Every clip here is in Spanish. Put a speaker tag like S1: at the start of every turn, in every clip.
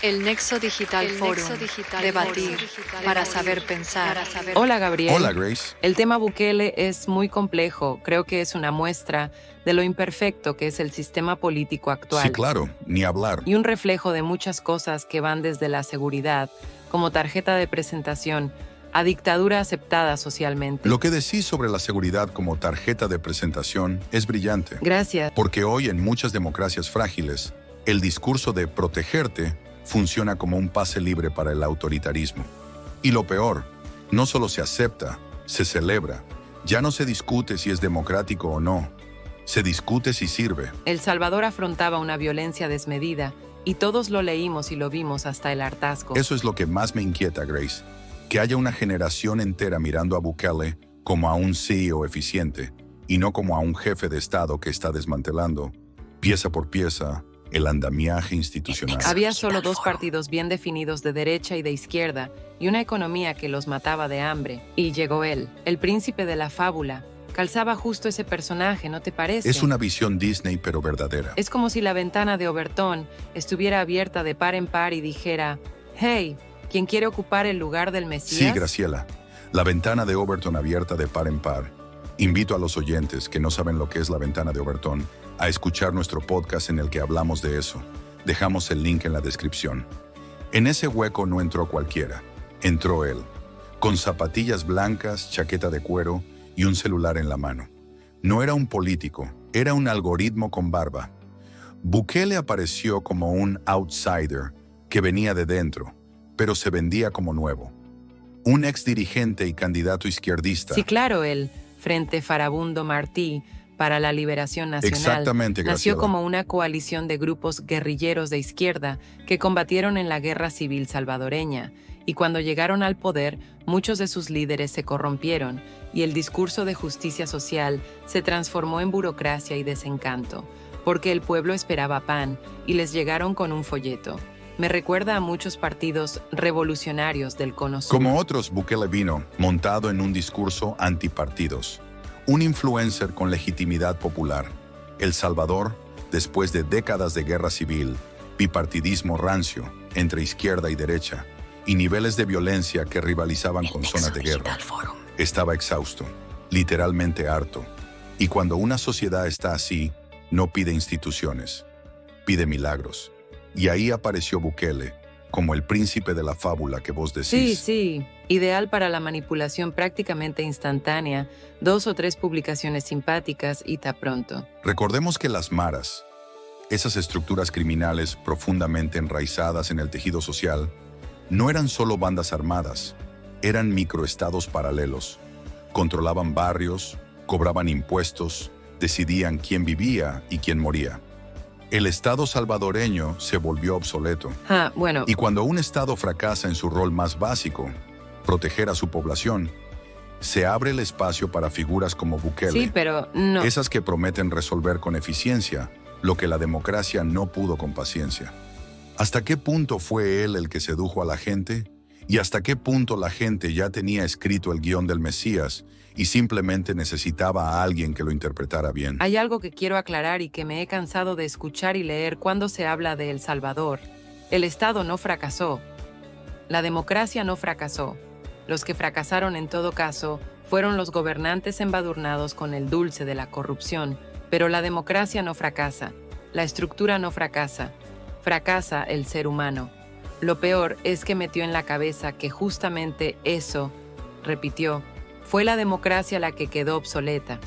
S1: El Nexo Digital Forum. Debatir para saber pensar.
S2: Hola, Gabriel.
S3: Hola, Grace.
S2: El tema Bukele es muy complejo. Creo que es una muestra de lo imperfecto que es el sistema político actual.
S3: Sí, claro, ni hablar.
S2: Y un reflejo de muchas cosas que van desde la seguridad, como tarjeta de presentación, a dictadura aceptada socialmente.
S3: Lo que decís sobre la seguridad como tarjeta de presentación es brillante.
S2: Gracias.
S3: Porque hoy en muchas democracias frágiles, el discurso de protegerte funciona como un pase libre para el autoritarismo. Y lo peor, no solo se acepta, se celebra. Ya no se discute si es democrático o no. Se discute si sirve.
S2: El Salvador afrontaba una violencia desmedida y todos lo leímos y lo vimos hasta el hartazgo.
S3: Eso es lo que más me inquieta, Grace. Que haya una generación entera mirando a Bukele como a un CEO eficiente y no como a un jefe de Estado que está desmantelando, pieza por pieza, el andamiaje institucional.
S2: Había solo dos partidos bien definidos de derecha y de izquierda y una economía que los mataba de hambre. Y llegó él, el príncipe de la fábula. Calzaba justo ese personaje, ¿no te parece?
S3: Es una visión Disney, pero verdadera.
S2: Es como si la ventana de Overton estuviera abierta de par en par y dijera, «Hey, ¿quién quiere ocupar el lugar del Mesías?»
S3: Sí, Graciela. La ventana de Overton abierta de par en par. Invito a los oyentes que no saben lo que es la ventana de Overton a escuchar nuestro podcast en el que hablamos de eso. Dejamos el link en la descripción. En ese hueco no entró cualquiera. Entró él, con zapatillas blancas, chaqueta de cuero y un celular en la mano. No era un político, era un algoritmo con barba. Bukele apareció como un outsider que venía de dentro, pero se vendía como nuevo. Un exdirigente y candidato izquierdista.
S2: Sí, claro, el Frente Farabundo Martí para la Liberación Nacional.
S3: Exactamente, Graciela.
S2: Nació como una coalición de grupos guerrilleros de izquierda que combatieron en la guerra civil salvadoreña. Y cuando llegaron al poder, muchos de sus líderes se corrompieron y el discurso de justicia social se transformó en burocracia y desencanto, porque el pueblo esperaba pan y les llegaron con un folleto. Me recuerda a muchos partidos revolucionarios del Cono Sur.
S3: Como otros, Bukele vino montado en un discurso antipartidos. Un influencer con legitimidad popular. El Salvador, después de décadas de guerra civil, bipartidismo rancio entre izquierda y derecha, y niveles de violencia que rivalizaban con zonas de guerra. Estaba exhausto, literalmente harto. Y cuando una sociedad está así, no pide instituciones, pide milagros. Y ahí apareció Bukele, como el príncipe de la fábula que vos decís.
S2: Sí, ideal para la manipulación prácticamente instantánea, 2 o 3 publicaciones simpáticas y ta pronto.
S3: Recordemos que las maras, esas estructuras criminales profundamente enraizadas en el tejido social, no eran solo bandas armadas, eran microestados paralelos. Controlaban barrios, cobraban impuestos, decidían quién vivía y quién moría. El Estado salvadoreño se volvió obsoleto.
S2: Bueno.
S3: Y cuando un Estado fracasa en su rol más básico, proteger a su población, se abre el espacio para figuras como Bukele.
S2: Sí, pero no.
S3: Esas que prometen resolver con eficiencia lo que la democracia no pudo con paciencia. ¿Hasta qué punto fue él el que sedujo a la gente? ¿Y hasta qué punto la gente ya tenía escrito el guión del Mesías y simplemente necesitaba a alguien que lo interpretara bien?
S2: Hay algo que quiero aclarar y que me he cansado de escuchar y leer cuando se habla de El Salvador. El Estado no fracasó. La democracia no fracasó. Los que fracasaron en todo caso fueron los gobernantes embadurnados con el dulce de la corrupción. Pero la democracia no fracasa. La estructura no fracasa. Fracasa el ser humano. Lo peor es que metió en la cabeza que justamente eso, repitió, fue la democracia la que quedó obsoleta.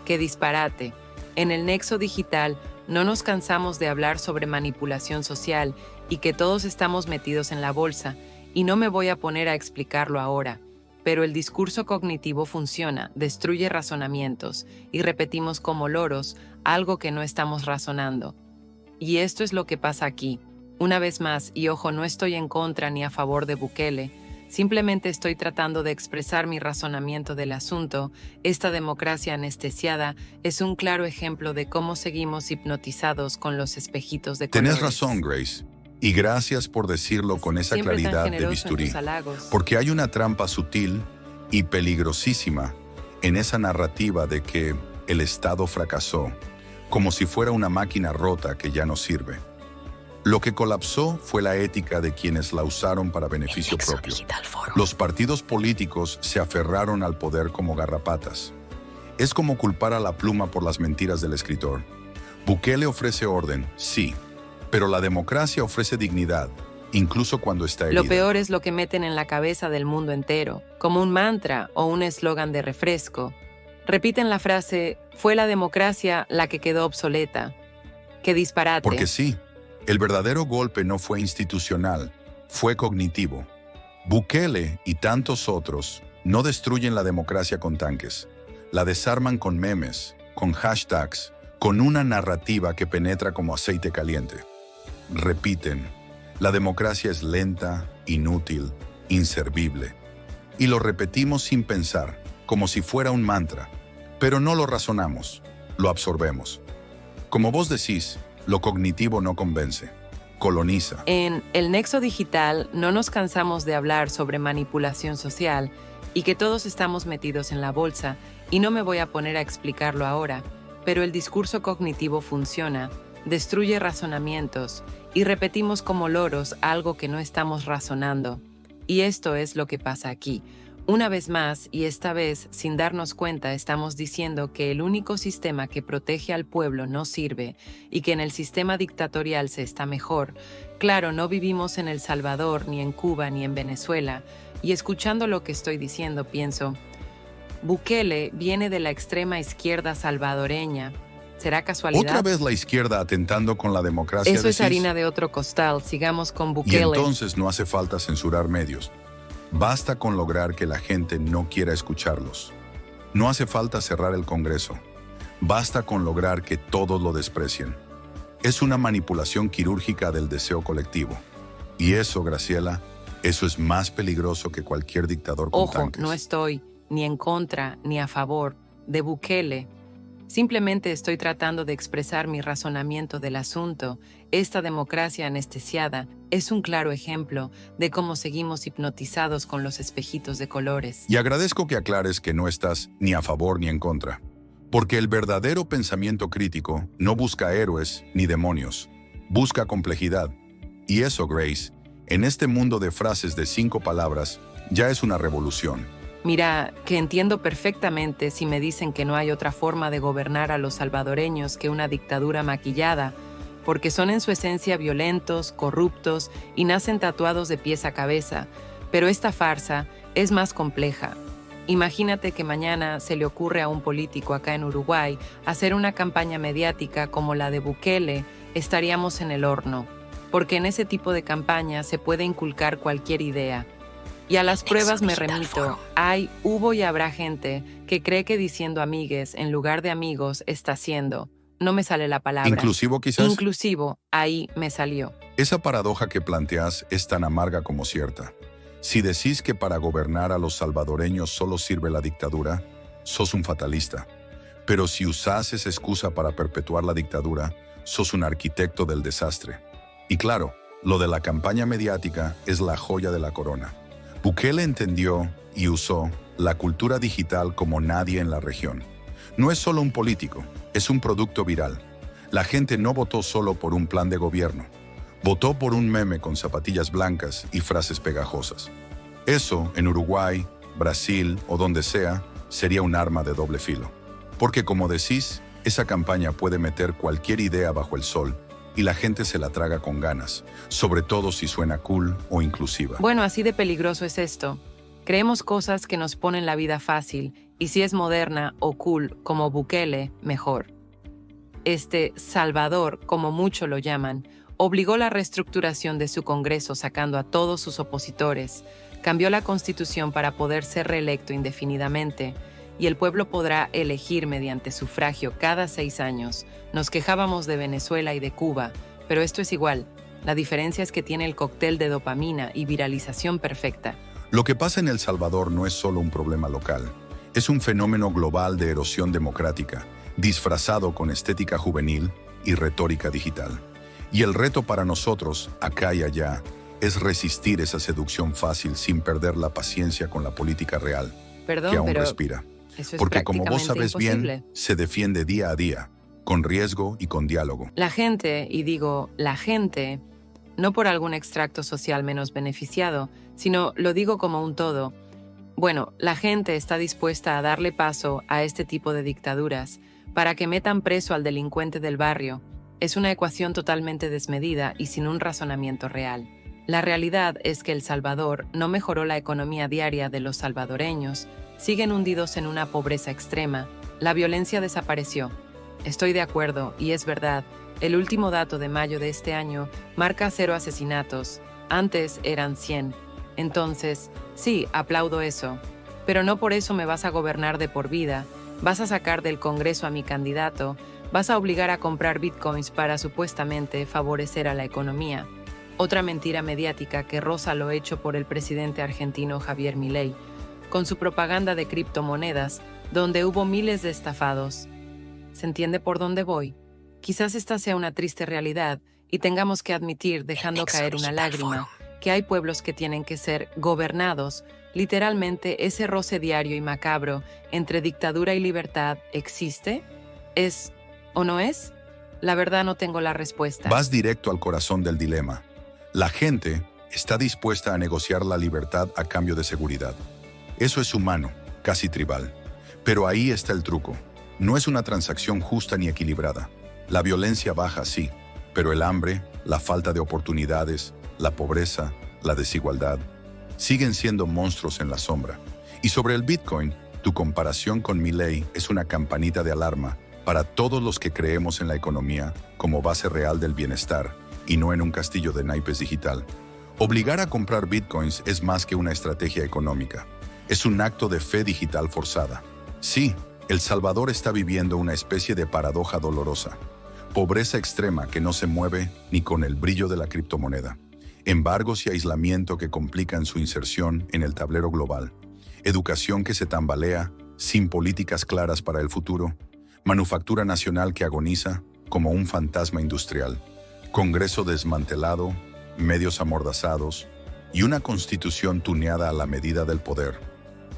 S2: ¡Qué disparate! En el Nexo Digital no nos cansamos de hablar sobre manipulación social y que todos estamos metidos en la bolsa, y no me voy a poner a explicarlo ahora. Pero el discurso cognitivo funciona, destruye razonamientos, y repetimos como loros algo que no estamos razonando. Y esto es lo que pasa aquí. Una vez más, y ojo, no estoy en contra ni a favor de Bukele, simplemente estoy tratando de expresar mi razonamiento del asunto. Esta democracia anestesiada es un claro ejemplo de cómo seguimos hipnotizados con los espejitos de colores.
S3: Tenés razón, Grace. Y gracias por decirlo con esa
S2: Siempre tan
S3: claridad de
S2: generoso en
S3: bisturí.
S2: tus halagos.
S3: Porque hay una trampa sutil y peligrosísima en esa narrativa de que el Estado fracasó, como si fuera una máquina rota que ya no sirve. Lo que colapsó fue la ética de quienes la usaron para beneficio propio. Los partidos políticos se aferraron al poder como garrapatas. Es como culpar a la pluma por las mentiras del escritor. Bukele ofrece orden, sí, pero la democracia ofrece dignidad, incluso cuando está herida.
S2: Lo peor es lo que meten en la cabeza del mundo entero, como un mantra o un eslogan de refresco. Repiten la frase, fue la democracia la que quedó obsoleta. ¡Qué disparate!
S3: Porque sí, el verdadero golpe no fue institucional, fue cognitivo. Bukele y tantos otros no destruyen la democracia con tanques. La desarman con memes, con hashtags, con una narrativa que penetra como aceite caliente. Repiten, la democracia es lenta, inútil, inservible. Y lo repetimos sin pensar, como si fuera un mantra. Pero no lo razonamos, lo absorbemos. Como vos decís, lo cognitivo no convence, coloniza.
S2: En El Nexo Digital no nos cansamos de hablar sobre manipulación social y que todos estamos metidos en la bolsa, y no me voy a poner a explicarlo ahora, pero el discurso cognitivo funciona, destruye razonamientos y repetimos como loros algo que no estamos razonando. Y esto es lo que pasa aquí. Una vez más, y esta vez sin darnos cuenta, estamos diciendo que el único sistema que protege al pueblo no sirve y que en el sistema dictatorial se está mejor. Claro, no vivimos en El Salvador, ni en Cuba, ni en Venezuela, y escuchando lo que estoy diciendo pienso, Bukele viene de la extrema izquierda salvadoreña. ¿Será casualidad?
S3: Otra vez la izquierda atentando con la democracia.
S2: Eso es harina de otro costal. Sigamos con Bukele.
S3: Y entonces no hace falta censurar medios. Basta con lograr que la gente no quiera escucharlos. No hace falta cerrar el Congreso. Basta con lograr que todos lo desprecien. Es una manipulación quirúrgica del deseo colectivo. Y eso, Graciela, eso es más peligroso que cualquier dictador con tanques.
S2: No estoy ni en contra ni a favor de Bukele. Simplemente estoy tratando de expresar mi razonamiento del asunto. Esta democracia anestesiada es un claro ejemplo de cómo seguimos hipnotizados con los espejitos de colores.
S3: Y agradezco que aclares que no estás ni a favor ni en contra. Porque el verdadero pensamiento crítico no busca héroes ni demonios. Busca complejidad. Y eso, Grace, en este mundo de frases de 5 palabras, ya es una revolución.
S2: Mira, que entiendo perfectamente si me dicen que no hay otra forma de gobernar a los salvadoreños que una dictadura maquillada, porque son en su esencia violentos, corruptos y nacen tatuados de pies a cabeza. Pero esta farsa es más compleja. Imagínate que mañana se le ocurre a un político acá en Uruguay hacer una campaña mediática como la de Bukele, estaríamos en el horno, porque en ese tipo de campaña se puede inculcar cualquier idea. Y a las pruebas me remito. Hubo y habrá gente que cree que diciendo amigues en lugar de amigos está siendo. No me sale la palabra.
S3: ¿Inclusivo quizás?
S2: Inclusivo, ahí me salió.
S3: Esa paradoja que planteas es tan amarga como cierta. Si decís que para gobernar a los salvadoreños solo sirve la dictadura, sos un fatalista. Pero si usás esa excusa para perpetuar la dictadura, sos un arquitecto del desastre. Y claro, lo de la campaña mediática es la joya de la corona. Bukele entendió y usó la cultura digital como nadie en la región. No es solo un político, es un producto viral. La gente no votó solo por un plan de gobierno. Votó por un meme con zapatillas blancas y frases pegajosas. Eso, en Uruguay, Brasil o donde sea, sería un arma de doble filo. Porque como decís, esa campaña puede meter cualquier idea bajo el sol y la gente se la traga con ganas, sobre todo si suena cool o inclusiva.
S2: Bueno, así de peligroso es esto. Creemos cosas que nos ponen la vida fácil, y si es moderna o cool como Bukele, mejor. Salvador, como muchos lo llaman, obligó la reestructuración de su Congreso sacando a todos sus opositores, cambió la Constitución para poder ser reelecto indefinidamente, y el pueblo podrá elegir mediante sufragio cada 6 años. Nos quejábamos de Venezuela y de Cuba, pero esto es igual. La diferencia es que tiene el cóctel de dopamina y viralización perfecta.
S3: Lo que pasa en El Salvador no es solo un problema local. Es un fenómeno global de erosión democrática, disfrazado con estética juvenil y retórica digital. Y el reto para nosotros, acá y allá, es resistir esa seducción fácil sin perder la paciencia con la política real,
S2: Perdón,
S3: que aún
S2: pero
S3: respira.
S2: eso es
S3: Porque como vos sabes
S2: imposible.
S3: bien, se defiende día a día, con riesgo y con diálogo.
S2: La gente, y digo la gente, no por algún extracto social menos beneficiado, sino lo digo como un todo. Bueno, la gente está dispuesta a darle paso a este tipo de dictaduras para que metan preso al delincuente del barrio. Es una ecuación totalmente desmedida y sin un razonamiento real. La realidad es que El Salvador no mejoró la economía diaria de los salvadoreños, siguen hundidos en una pobreza extrema, la violencia desapareció. Estoy de acuerdo, y es verdad, el último dato de mayo de este año marca 0 asesinatos, antes eran 100. Entonces, sí, aplaudo eso, pero no por eso me vas a gobernar de por vida, vas a sacar del Congreso a mi candidato, vas a obligar a comprar bitcoins para supuestamente favorecer a la economía. Otra mentira mediática que roza lo hecho por el presidente argentino Javier Milei, con su propaganda de criptomonedas, donde hubo miles de estafados. ¿Se entiende por dónde voy? Quizás esta sea una triste realidad y tengamos que admitir, dejando caer una lágrima, que hay pueblos que tienen que ser gobernados. Literalmente, ese roce diario y macabro entre dictadura y libertad existe. ¿Es o no es? La verdad no tengo la respuesta.
S3: Vas directo al corazón del dilema. La gente está dispuesta a negociar la libertad a cambio de seguridad. Eso es humano, casi tribal. Pero ahí está el truco. No es una transacción justa ni equilibrada. La violencia baja, sí, pero el hambre, la falta de oportunidades, la pobreza, la desigualdad, siguen siendo monstruos en la sombra. Y sobre el Bitcoin, tu comparación con Milei es una campanita de alarma para todos los que creemos en la economía como base real del bienestar y no en un castillo de naipes digital. Obligar a comprar Bitcoins es más que una estrategia económica. Es un acto de fe digital forzada. Sí, El Salvador está viviendo una especie de paradoja dolorosa. Pobreza extrema que no se mueve ni con el brillo de la criptomoneda. Embargos y aislamiento que complican su inserción en el tablero global. Educación que se tambalea, sin políticas claras para el futuro. Manufactura nacional que agoniza como un fantasma industrial. Congreso desmantelado, medios amordazados y una constitución tuneada a la medida del poder.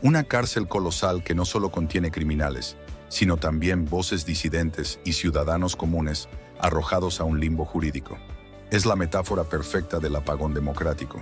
S3: Una cárcel colosal que no solo contiene criminales, sino también voces disidentes y ciudadanos comunes arrojados a un limbo jurídico. Es la metáfora perfecta del apagón democrático.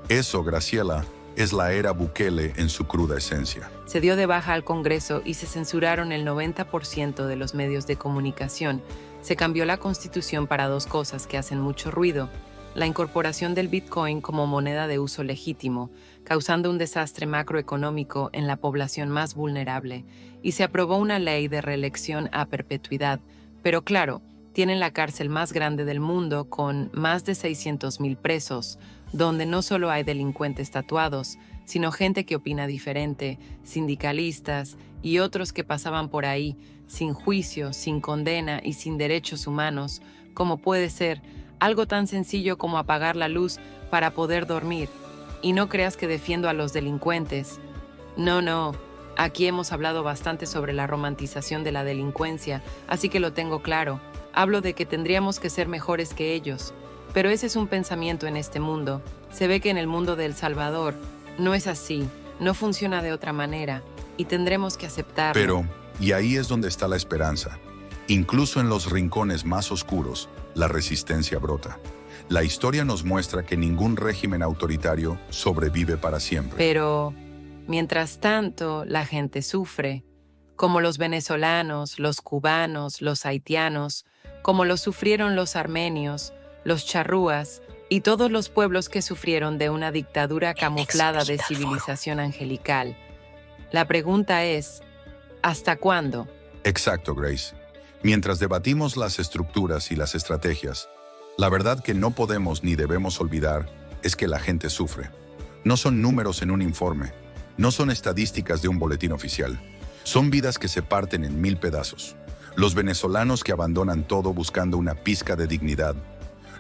S3: Eso, Graciela, es la era Bukele en su cruda esencia.
S2: Se dio de baja al Congreso y se censuraron el 90% de los medios de comunicación. Se cambió la Constitución para 2 cosas que hacen mucho ruido. La incorporación del Bitcoin como moneda de uso legítimo, causando un desastre macroeconómico en la población más vulnerable, y se aprobó una ley de reelección a perpetuidad. Pero claro, tienen la cárcel más grande del mundo con más de 600,000 presos, donde no solo hay delincuentes tatuados, sino gente que opina diferente, sindicalistas y otros que pasaban por ahí, sin juicio, sin condena y sin derechos humanos, como puede ser algo tan sencillo como apagar la luz para poder dormir. Y no creas que defiendo a los delincuentes. No, aquí hemos hablado bastante sobre la romantización de la delincuencia, así que lo tengo claro. Hablo de que tendríamos que ser mejores que ellos. Pero ese es un pensamiento en este mundo. Se ve que en el mundo de El Salvador no es así, no funciona de otra manera, y tendremos que aceptarlo.
S3: Pero, y ahí es donde está la esperanza. Incluso en los rincones más oscuros, la resistencia brota. La historia nos muestra que ningún régimen autoritario sobrevive para siempre.
S2: Pero, mientras tanto, la gente sufre, como los venezolanos, los cubanos, los haitianos, como lo sufrieron los armenios, los charrúas y todos los pueblos que sufrieron de una dictadura camuflada de civilización angelical. La pregunta es, ¿hasta cuándo?
S3: Exacto, Grace. Mientras debatimos las estructuras y las estrategias, la verdad que no podemos ni debemos olvidar es que la gente sufre. No son números en un informe, no son estadísticas de un boletín oficial. Son vidas que se parten en 1000 pedazos. Los venezolanos que abandonan todo buscando una pizca de dignidad.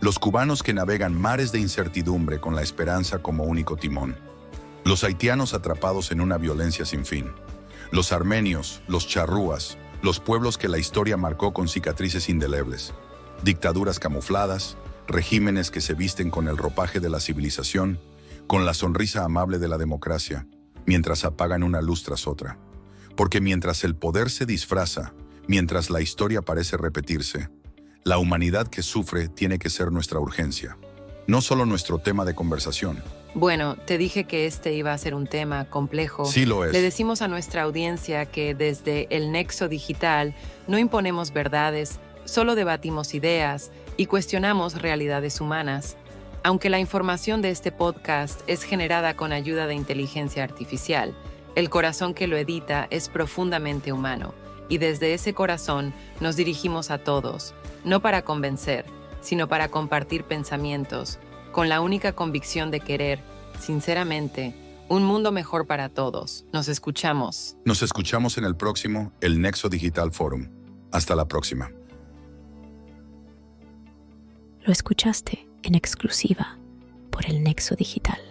S3: Los cubanos que navegan mares de incertidumbre con la esperanza como único timón. Los haitianos atrapados en una violencia sin fin. Los armenios, los charrúas, los pueblos que la historia marcó con cicatrices indelebles. Dictaduras camufladas, regímenes que se visten con el ropaje de la civilización, con la sonrisa amable de la democracia, mientras apagan una luz tras otra. Porque mientras el poder se disfraza, mientras la historia parece repetirse, la humanidad que sufre tiene que ser nuestra urgencia. no solo nuestro tema de conversación.
S2: Bueno, te dije que este iba a ser un tema complejo.
S3: Sí lo es.
S2: Le decimos a nuestra audiencia que desde el Nexo Digital no imponemos verdades, solo debatimos ideas y cuestionamos realidades humanas. Aunque la información de este podcast es generada con ayuda de inteligencia artificial, el corazón que lo edita es profundamente humano, y desde ese corazón nos dirigimos a todos, no para convencer, sino para compartir pensamientos, con la única convicción de querer, sinceramente, un mundo mejor para todos. Nos escuchamos.
S3: Nos escuchamos en el próximo, el Nexo Digital Forum. Hasta la próxima.
S4: Lo escuchaste en exclusiva por el Nexo Digital.